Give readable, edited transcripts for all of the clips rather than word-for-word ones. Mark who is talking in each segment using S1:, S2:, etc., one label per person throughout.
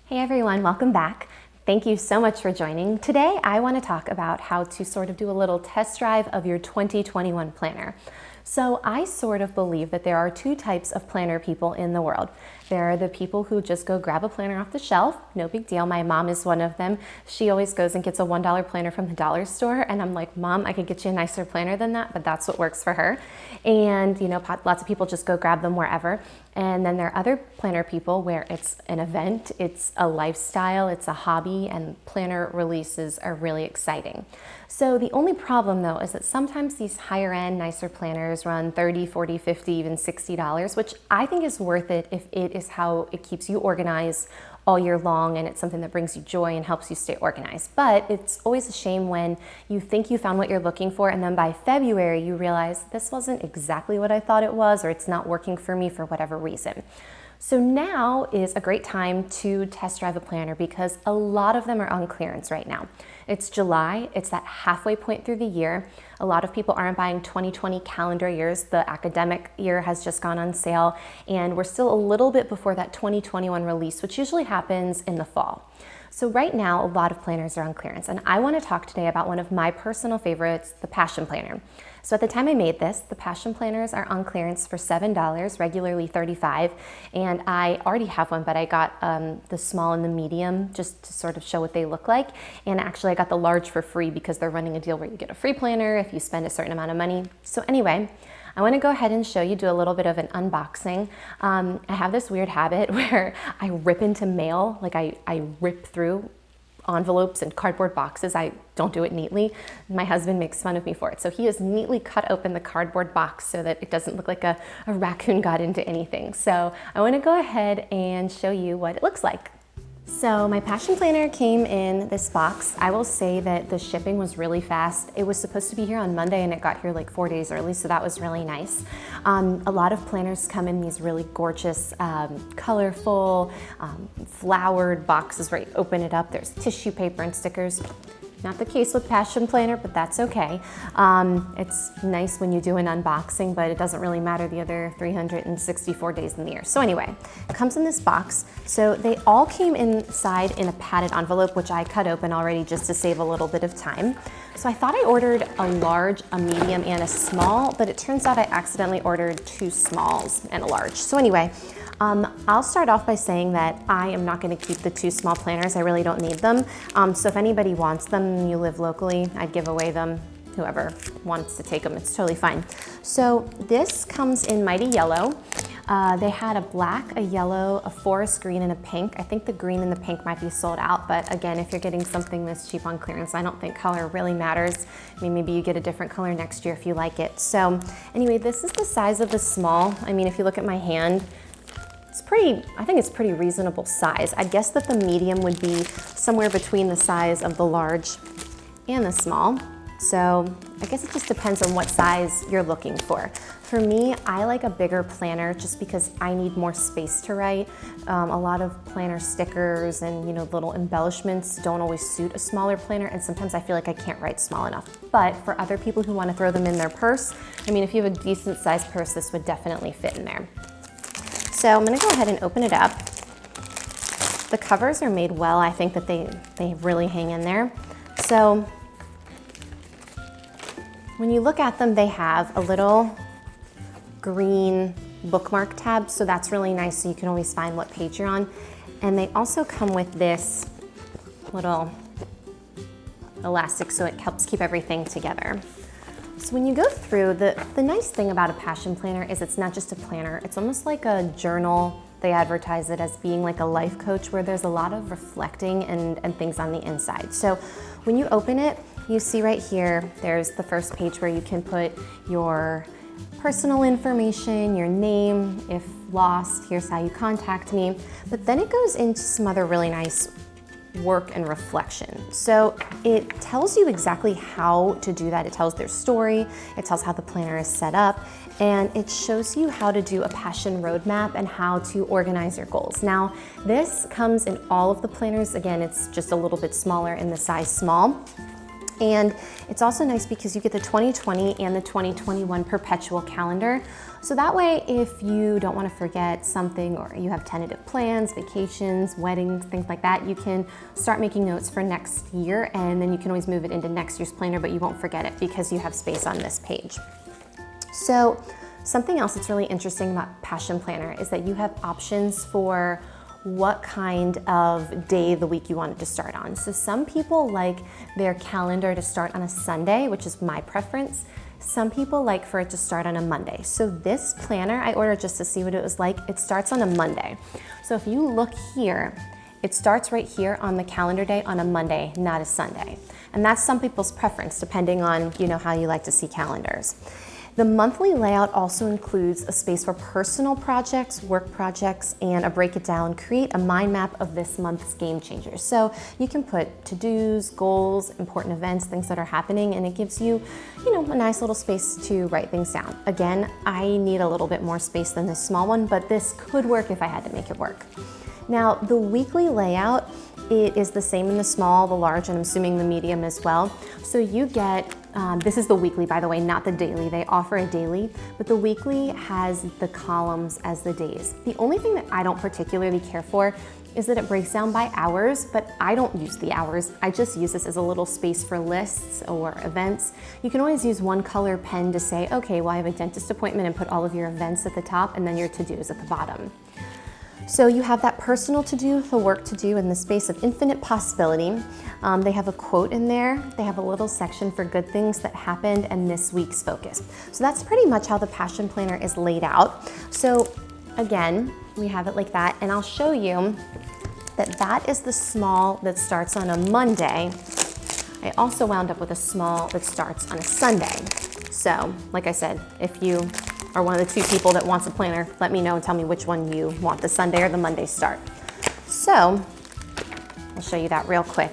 S1: Hey everyone, welcome back. Thank you so much for joining. Today I want to talk about how to sort of do a little test drive of your 2021 planner. So I sort of believe that there are two types of planner people in the world. There are the people who just go grab a planner off the shelf, no big deal. My mom is one of them. She always goes and gets a $1 planner from the dollar store, and I'm like, Mom, I could get you a nicer planner than that, but that's what works for her. And you know, lots of people just go grab them wherever. And then there are other planner people where it's an event, it's a lifestyle, it's a hobby, and planner releases are really exciting. So the only problem though is that sometimes these higher end, nicer planners run $30, $40, $50, even $60, which I think is worth it if it is how it keeps you organized all year long and it's something that brings you joy and helps you stay organized. But it's always a shame when you think you found what you're looking for and then by February you realize this wasn't exactly what I thought it was, or it's not working for me for whatever reason. So now is a great time to test drive a planner because a lot of them are on clearance right now. It's July, it's that halfway point through the year. A lot of people aren't buying 2020 calendar years. The academic year has just gone on sale, and we're still a little bit before that 2021 release, which usually happens in the fall. So right now, a lot of planners are on clearance, and I want to talk today about one of my personal favorites, the Passion Planner. So at the time I made this, the Passion Planners are on clearance for $7, regularly $35, and I already have one, but I got the small and the medium just to sort of show what they look like, and actually I got the large for free because they're running a deal where you get a free planner if you spend a certain amount of money. So anyway, I want to go ahead and show you, do a little bit of an unboxing. I have this weird habit where I rip into mail, like I rip through envelopes and cardboard boxes. I don't do it neatly. My husband makes fun of me for it. So he has neatly cut open the cardboard box so that it doesn't look like a raccoon got into anything. So I want to go ahead and show you what it looks like. So my Passion Planner came in this box. I will say that the shipping was really fast. It was supposed to be here on Monday and it got here like 4 days early, so that was really nice. A lot of planners come in these really gorgeous, colorful, flowered boxes where you open it up. There's tissue paper and stickers. Not the case with Passion Planner, but that's okay. It's nice when you do an unboxing, but it doesn't really matter the other 364 days in the year. So anyway, it comes in this box. So they all came inside in a padded envelope, which I cut open already just to save a little bit of time. So I thought I ordered a large, a medium, and a small, but it turns out I accidentally ordered two smalls and a large. So anyway, I'll start off by saying that I am not going to keep the two small planners. I really don't need them. So if anybody wants them and you live locally, I'd give away them. Whoever wants to take them, it's totally fine. So this comes in Mighty Yellow. They had a black, a yellow, a forest green, and a pink. I think the green and the pink might be sold out, but again, if you're getting something this cheap on clearance, I don't think color really matters. I mean, maybe you get a different color next year if you like it. So anyway, this is the size of the small. I mean, if you look at my hand, I think it's pretty reasonable size. I guess that the medium would be somewhere between the size of the large and the small. So I guess it just depends on what size you're looking for. For me, I like a bigger planner just because I need more space to write. A lot of planner stickers and little embellishments don't always suit a smaller planner, and sometimes I feel like I can't write small enough. But for other people who want to throw them in their purse, I mean, if you have a decent sized purse, this would definitely fit in there. So I'm going to go ahead and open it up. The covers are made well. I think that they really hang in there. So when you look at them, they have a little green bookmark tab, so that's really nice, so you can always find what page you're on. And they also come with this little elastic, so it helps keep everything together. So when you go through, the nice thing about a Passion Planner is it's not just a planner, it's almost like a journal. They advertise it as being like a life coach where there's a lot of reflecting and things on the inside. So when you open it, you see right here, there's the first page where you can put your personal information, your name, if lost, here's how you contact me. But then it goes into some other really nice work and reflection. So it tells you exactly how to do that. It tells their story, it tells how the planner is set up, and it shows you how to do a passion roadmap and how to organize your goals. Now, this comes in all of the planners. Again, it's just a little bit smaller in the size small. And it's also nice because you get the 2020 and the 2021 perpetual calendar. So that way, if you don't want to forget something or you have tentative plans, vacations, weddings, things like that, you can start making notes for next year, and then you can always move it into next year's planner, but you won't forget it because you have space on this page. So something else that's really interesting about Passion Planner is that you have options for what kind of day of the week you want it to start on. So some people like their calendar to start on a Sunday, which is my preference. Some people like for it to start on a Monday. So this planner, I ordered just to see what it was like. It starts on a Monday. So if you look here, it starts right here on the calendar day on a Monday, not a Sunday. And that's some people's preference, depending on, how you like to see calendars. The monthly layout also includes a space for personal projects, work projects, and a break it down, create a mind map of this month's game changers. So you can put to-dos, goals, important events, things that are happening, and it gives you, a nice little space to write things down. Again, I need a little bit more space than this small one, but this could work if I had to make it work. Now, the weekly layout, it is the same in the small, the large, and I'm assuming the medium as well. So you get, this is the weekly, by the way, not the daily. They offer a daily, but the weekly has the columns as the days. The only thing that I don't particularly care for is that it breaks down by hours, but I don't use the hours. I just use this as a little space for lists or events. You can always use one color pen to say, okay, well, I have a dentist appointment, and put all of your events at the top and then your to-dos at the bottom. So you have that personal to do, the work to do, and the space of infinite possibility. They have a quote in there. They have a little section for good things that happened and this week's focus. So that's pretty much how the Passion Planner is laid out. So again, we have it like that, and I'll show you that that is the small that starts on a Monday. I also wound up with a small that starts on a Sunday. So like I said, if you are one of the two people that wants a planner, let me know and tell me which one you want, the Sunday or the Monday start. So I'll show you that real quick.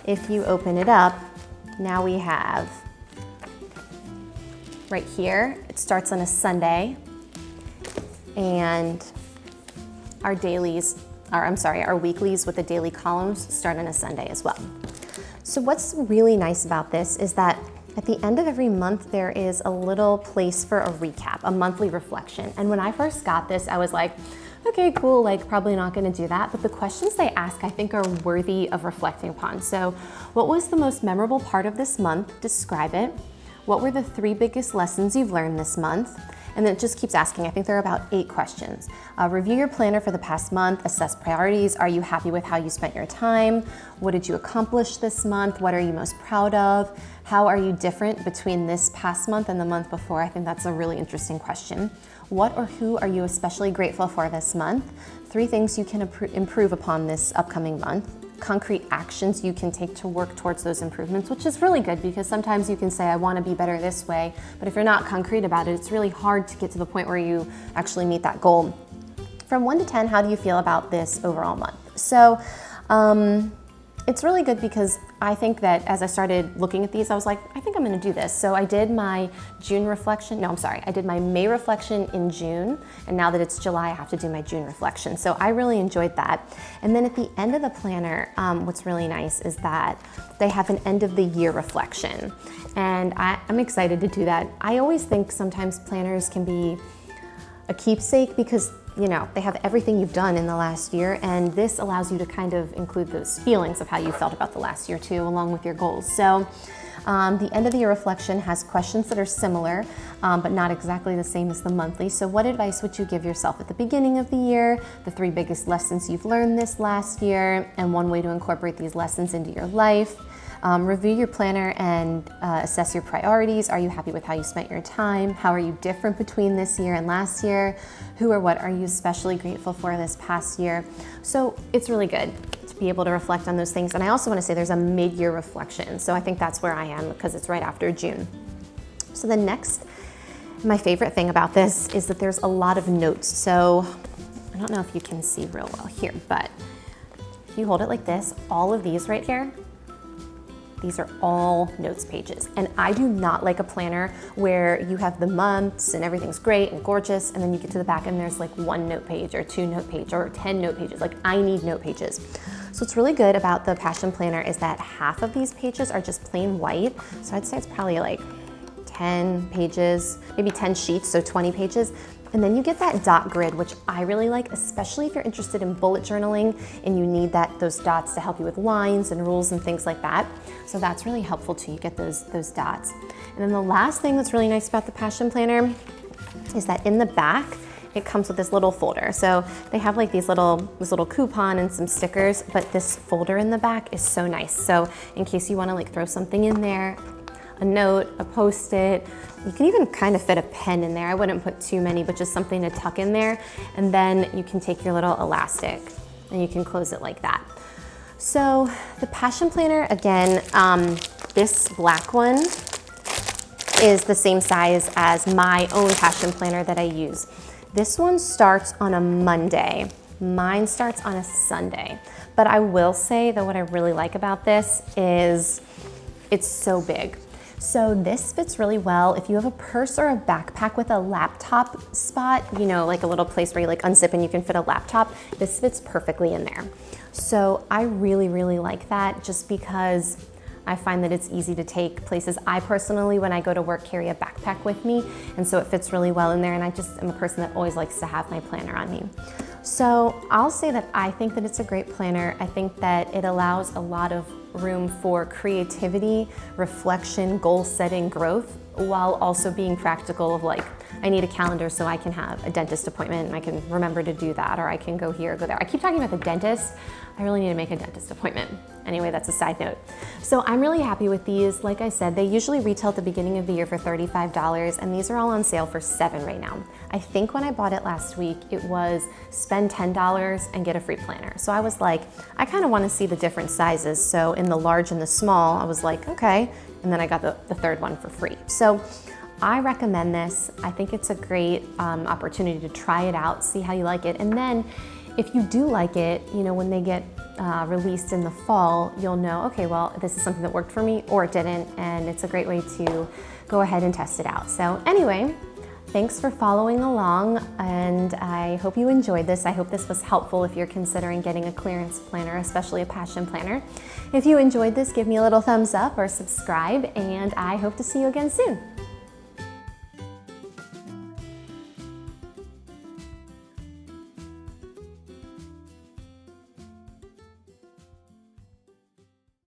S1: If you open it up, now we have right here, it starts on a Sunday, and our weeklies with the daily columns start on a Sunday as well. So what's really nice about this is that at the end of every month, there is a little place for a recap, a monthly reflection. And when I first got this, I was like, okay, cool, probably not gonna do that. But the questions they ask, I think, are worthy of reflecting upon. So what was the most memorable part of this month? Describe it. What were the 3 biggest lessons you've learned this month? And then it just keeps asking. I think there are about 8 questions. Review your planner for the past month, assess priorities. Are you happy with how you spent your time? What did you accomplish this month? What are you most proud of? How are you different between this past month and the month before? I think that's a really interesting question. What or who are you especially grateful for this month? 3 things you can improve upon this upcoming month. Concrete actions you can take to work towards those improvements, which is really good because sometimes you can say, I want to be better this way, but if you're not concrete about it, it's really hard to get to the point where you actually meet that goal. From 1 to 10, how do you feel about this overall month? So it's really good because I think that as I started looking at these, I was like, I think I'm gonna do this. So I did my I did my May reflection in June, and now that it's July, I have to do my June reflection. So I really enjoyed that. And then at the end of the planner, what's really nice is that they have an end of the year reflection. And I'm excited to do that. I always think sometimes planners can be a keepsake because they have everything you've done in the last year, and this allows you to kind of include those feelings of how you felt about the last year too, along with your goals. So the end of the year reflection has questions that are similar, but not exactly the same as the monthly. So what advice would you give yourself at the beginning of the year, the 3 biggest lessons you've learned this last year, and 1 way to incorporate these lessons into your life? Review your planner and assess your priorities. Are you happy with how you spent your time? How are you different between this year and last year? Who or what are you especially grateful for this past year? So it's really good to be able to reflect on those things. And I also want to say there's a mid-year reflection. So I think that's where I am because it's right after June. So my favorite thing about this is that there's a lot of notes. So I don't know if you can see real well here, but if you hold it like this, all of these right here, these are all notes pages. And I do not like a planner where you have the months and everything's great and gorgeous, and then you get to the back and there's 1 note page or 2 note page or 10 note pages. I need note pages. So what's really good about the Passion Planner is that half of these pages are just plain white. So I'd say it's probably like 10 pages, maybe 10 sheets, so 20 pages. And then you get that dot grid, which I really like, especially if you're interested in bullet journaling and you need those dots to help you with lines and rules and things like that. So that's really helpful too, you get those dots. And then the last thing that's really nice about the Passion Planner is that in the back, it comes with this little folder. So they have like this little coupon and some stickers, but this folder in the back is so nice. So in case you wanna like throw something in there, a note, a Post-it. You can even kind of fit a pen in there. I wouldn't put too many, but just something to tuck in there. And then you can take your little elastic and you can close it like that. So the Passion Planner, again, this black one is the same size as my own Passion Planner that I use. This one starts on a Monday. Mine starts on a Sunday. But I will say that what I really like about this is it's so big. So this fits really well if you have a purse or a backpack with a laptop spot, you know, like a little place where you like unzip and you can fit a laptop. This fits perfectly in there. So I really, really like that just because I find that it's easy to take places. I personally, when I go to work, carry a backpack with me, and so it fits really well in there, and I just am a person that always likes to have my planner on me. So I'll say that I think that it's a great planner. I think that it allows a lot of room for creativity, reflection, goal setting, growth, while also being practical of like, I need a calendar so I can have a dentist appointment and I can remember to do that, or I can go here, go there. I keep talking about the dentist. I really need to make a dentist appointment. Anyway, that's a side note. So I'm really happy with these. Like I said, they usually retail at the beginning of the year for $35, and these are all on sale for $7 right now. I think when I bought it last week, it was spend $10 and get a free planner. So I was like, I kind of want to see the different sizes. So in the large and the small, I was like, okay. And then I got the third one for free. So I recommend this. I think it's a great opportunity to try it out, see how you like it. And then if you do like it, you know, when they get released in the fall, you'll know, okay, well, this is something that worked for me or it didn't. And it's a great way to go ahead and test it out. So anyway, thanks for following along, and I hope you enjoyed this. I hope this was helpful if you're considering getting a clearance planner, especially a Passion Planner. If you enjoyed this, give me a little thumbs up or subscribe, and I hope to see you again soon.